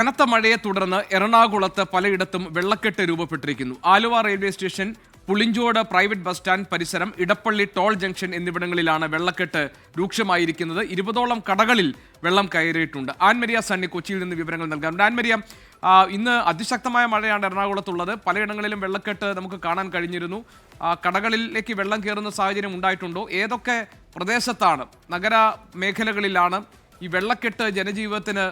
കനത്ത മഴയെ തുടർന്ന് എറണാകുളത്ത് പലയിടത്തും വെള്ളക്കെട്ട് രൂപപ്പെട്ടിരിക്കുന്നു. Aluva railway station, Pulinchode private bus stand പരിസരം, ഇടപ്പള്ളി ടോൾ ജംഗ്ഷൻ എന്നിവിടങ്ങളിലാണ് വെള്ളക്കെട്ട് രൂക്ഷമായിരിക്കുന്നത്. 20ഓളം കടകളിൽ വെള്ളം കയറിയിട്ടുണ്ട്. ആൻമരിയ സണ്ണി കൊച്ചിയിൽ നിന്ന് വിവരങ്ങൾ നൽകാറുണ്ട്. ആൻമരിയ, ഇന്ന് അതിശക്തമായ മഴയാണ് എറണാകുളത്തുള്ളത്. പലയിടങ്ങളിലും വെള്ളക്കെട്ട് നമുക്ക് കാണാൻ കഴിഞ്ഞിരുന്നു. കടകളിലേക്ക് വെള്ളം കയറുന്ന സാഹചര്യം ഉണ്ടായിട്ടുണ്ടോ? ഏതൊക്കെ പ്രദേശത്താണ്, നഗര മേഖലകളിലാണ് ഈ വെള്ളക്കെട്ട് ജനജീവിതത്തിന്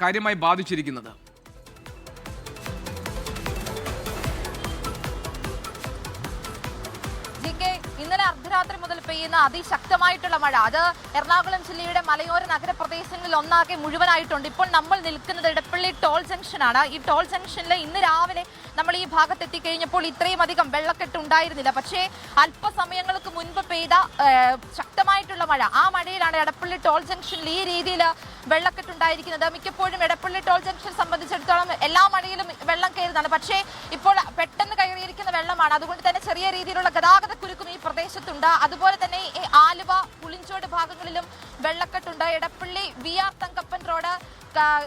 കാര്യമായി ബാധിച്ചിരിക്കുന്നത്? ഇന്നലെ അർദ്ധരാത്രി മുതൽ പെയ്യുന്ന അതിശക്തമായിട്ടുള്ള മഴ അത് എറണാകുളം ജില്ലയുടെ മലയോര നഗരപ്രദേശങ്ങളിൽ ഒന്നാകെ മുഴുവനായിട്ടുണ്ട്. ഇപ്പോൾ നമ്മൾ നിൽക്കുന്നത് ഇടപ്പള്ളി ടോൾ ജംഗ്ഷനാണ്. ഈ ടോൾ ജംഗ്ഷനിൽ ഇന്ന് രാവിലെ നമ്മൾ ഈ ഭാഗത്ത് എത്തിക്കഴിഞ്ഞപ്പോൾ ഇത്രയും അധികം വെള്ളക്കെട്ട് ഉണ്ടായിരുന്നില്ല. പക്ഷേ അല്പസമയങ്ങൾക്ക് മുൻപ് പെയ്ത ശക്തമായിട്ടുള്ള മഴ, ആ മഴയിലാണ് ഇടപ്പള്ളി ടോൾ ജംഗ്ഷനിൽ ഈ രീതിയിൽ വെള്ളക്കെട്ടുണ്ടായിരിക്കുന്നത്. മിക്കപ്പോഴും ഇടപ്പള്ളി ടോൾ ജംഗ്ഷൻ സംബന്ധിച്ചിടത്തോളം എല്ലാ മഴയിലും വെള്ളം കയറുന്നതാണ്. പക്ഷേ ഇപ്പോൾ പെട്ടെന്ന് കയറിയിരിക്കുന്ന വെള്ളമാണ്. അതുകൊണ്ട് തന്നെ ചെറിയ രീതിയിലുള്ള ഗതാഗത കുരുക്കും ഈ പ്രദേശത്തുണ്ട്. അതുപോലെ തന്നെ ആലുവ, പുളിഞ്ചോട് ഭാഗങ്ങളിലും വെള്ളക്കെട്ടുണ്ട്. Edappally VR Thankappan road,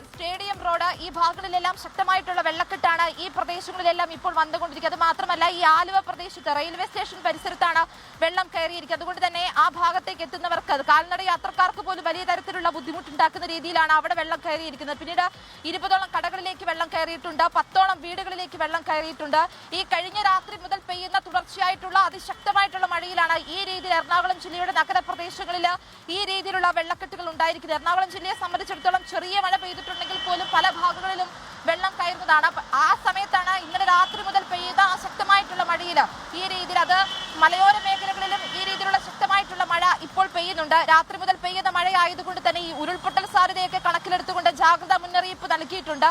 stadium road, ഈ ഭാഗങ്ങളിലെല്ലാം ശക്തമായിട്ടുള്ള വെള്ളക്കെട്ടാണ് ഈ പ്രദേശങ്ങളിലെല്ലാം ഇപ്പോൾ വന്നുകൊണ്ടിരിക്കുന്നത്. അത് മാത്രമല്ല, ഈ ആലുവ പ്രദേശത്ത് റെയിൽവേ സ്റ്റേഷൻ പരിസരത്താണ് വെള്ളം കയറിയിരിക്കുന്നത്. അതുകൊണ്ട് തന്നെ ആ ഭാഗത്തേക്ക് എത്തുന്നവർക്ക്, കാൽനട യാത്രക്കാർക്ക് പോലും വലിയ തരത്തിലുള്ള ബുദ്ധിമുട്ടുണ്ടാക്കുന്ന രീതിയിലാണ് അവിടെ വെള്ളം കയറിയിരിക്കുന്നത്. പിന്നീട് 20ഓളം കടകളിലേക്ക് വെള്ളം കയറിയിട്ടുണ്ട്. 10ഓളം വീടുകളിലേക്ക് വെള്ളം കയറിയിട്ടുണ്ട്. ഈ കഴിഞ്ഞ രാത്രി മുതൽ പെയ്യുന്ന തുടർച്ചയായിട്ടുള്ള അതിശക്തമായിട്ടുള്ള മഴയിലാണ് ഈ രീതിയിൽ എറണാകുളം ജില്ലയുടെ നഗരപ്രദേശങ്ങളിൽ ഈ രീതിയിലുള്ള വെള്ളക്കെട്ടുകൾ ഉണ്ടായിരിക്കുന്നത്. എറണാകുളം ജില്ലയെ സംബന്ധിച്ചിടത്തോളം ചെറിയ മഴ പെയ്തിട്ടുണ്ടെങ്കിൽ പോലും പല ഭാഗങ്ങളിലും വെള്ളം കയറുന്നതാണ്. ആ സമയത്താണ് ഇന്നലെ രാത്രി മുതൽ പെയ്യുന്ന ശക്തമായിട്ടുള്ള മഴയിൽ ഈ രീതിയിൽ, അത് മലയോര മേഖലകളിലും ഈ രീതിയിലുള്ള ശക്തമായിട്ടുള്ള മഴ ഇപ്പോൾ പെയ്യുന്നുണ്ട്. രാത്രി മുതൽ പെയ്യുന്ന മഴയായതുകൊണ്ട് തന്നെ ഈ ഉരുൾപൊട്ടൽ സാധ്യതയൊക്കെ കണക്കിലെടുത്തുകൊണ്ട് ജാഗ്രതാ മുന്നറിയിപ്പ് നൽകിയിട്ടുണ്ട്.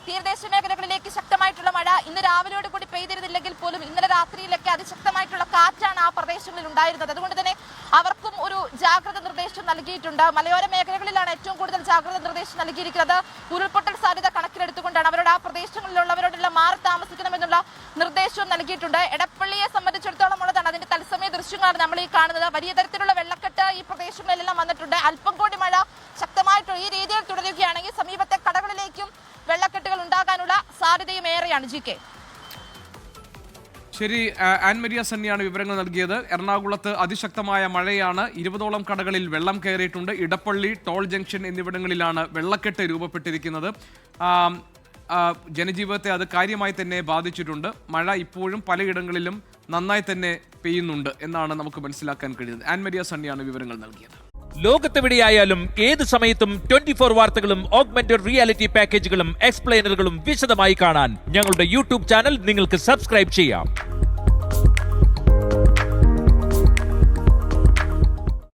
തീരദേശ മേഖലകളിലേക്ക് ശക്തമായിട്ടുള്ള മഴ ഇന്ന് രാവിലെയോട് കൂടി പെയ്തിരുന്നില്ലെങ്കിൽ പോലും ഇന്നലെ രാത്രിയിലൊക്കെ അതിശക്തമായിട്ടുള്ള കാറ്റാണ് ആ പ്രദേശങ്ങളിൽ ഉണ്ടായിരുന്നത്. അതുകൊണ്ട് തന്നെ അവർക്കും ഒരു ജാഗ്രത നിർദ്ദേശം നൽകിയിട്ടുണ്ട്. മലയോര മേഖലകളിലാണ് ഏറ്റവും കൂടുതൽ ജാഗ്രത നിർദ്ദേശം നൽകിയിരിക്കുന്നത്. ഉരുൾപൊട്ടൽ സാധ്യത കണക്കിലെടുത്തുകൊണ്ടാണ് അവരുടെ ആ പ്രദേശങ്ങളിലുള്ളവരോടെല്ലാം മാറി താമസിക്കണമെന്നുള്ള നിർദ്ദേശവും നൽകിയിട്ടുണ്ട്. എടപ്പള്ളിയെ സംബന്ധിച്ചിടത്തോളം ഉള്ളതാണ് അതിന്റെ തത്സമയ ദൃശ്യങ്ങളാണ് നമ്മൾ ഈ കാണുന്നത്. വലിയ തരത്തിലുള്ള വെള്ളക്കെട്ട് ഈ പ്രദേശങ്ങളിലെല്ലാം വന്നിട്ടുണ്ട്. അല്പം കൂടി മഴ ശക്തമായിട്ടുള്ള ഈ രീതിയിൽ തുടരുകയാണെങ്കിൽ സമീപത്തെ കടകളിലേക്കും വെള്ളക്കെട്ടുകൾ ഉണ്ടാകാനുള്ള സാധ്യതയും ഏറെയാണ്. GK. ശരി, ആൻമരിയ സണ്ണിയാണ് വിവരങ്ങൾ നൽകിയത്. എറണാകുളത്ത് അതിശക്തമായ മഴയാണ്. 20ഓളം കടകളിൽ വെള്ളം കയറിയിട്ടുണ്ട്. ഇടപ്പള്ളി, ടോൾ ജംഗ്ഷൻ എന്നിവിടങ്ങളിലാണ് വെള്ളക്കെട്ട് രൂപപ്പെട്ടിരിക്കുന്നത്. ജനജീവിതത്തെ അത് കാര്യമായി തന്നെ ബാധിച്ചിട്ടുണ്ട്. മഴ ഇപ്പോഴും പലയിടങ്ങളിലും നന്നായി തന്നെ പെയ്യുന്നുണ്ട് എന്നാണ് നമുക്ക് മനസ്സിലാക്കാൻ കഴിയുന്നത്. ആൻമരിയ സണ്ണിയാണ് വിവരങ്ങൾ നൽകിയത്. ലോകത്തെവിടെയായാലും ഏത് സമയത്തും 24 വാർത്തകളും ഓഗ്മെന്റഡ് റിയാലിറ്റി പാക്കേജുകളും എക്സ്പ്ലെയിനറുകളും വിശദമായി കാണാൻ ഞങ്ങളുടെ YouTube ചാനൽ നിങ്ങൾക്ക് സബ്സ്ക്രൈബ് ചെയ്യാം.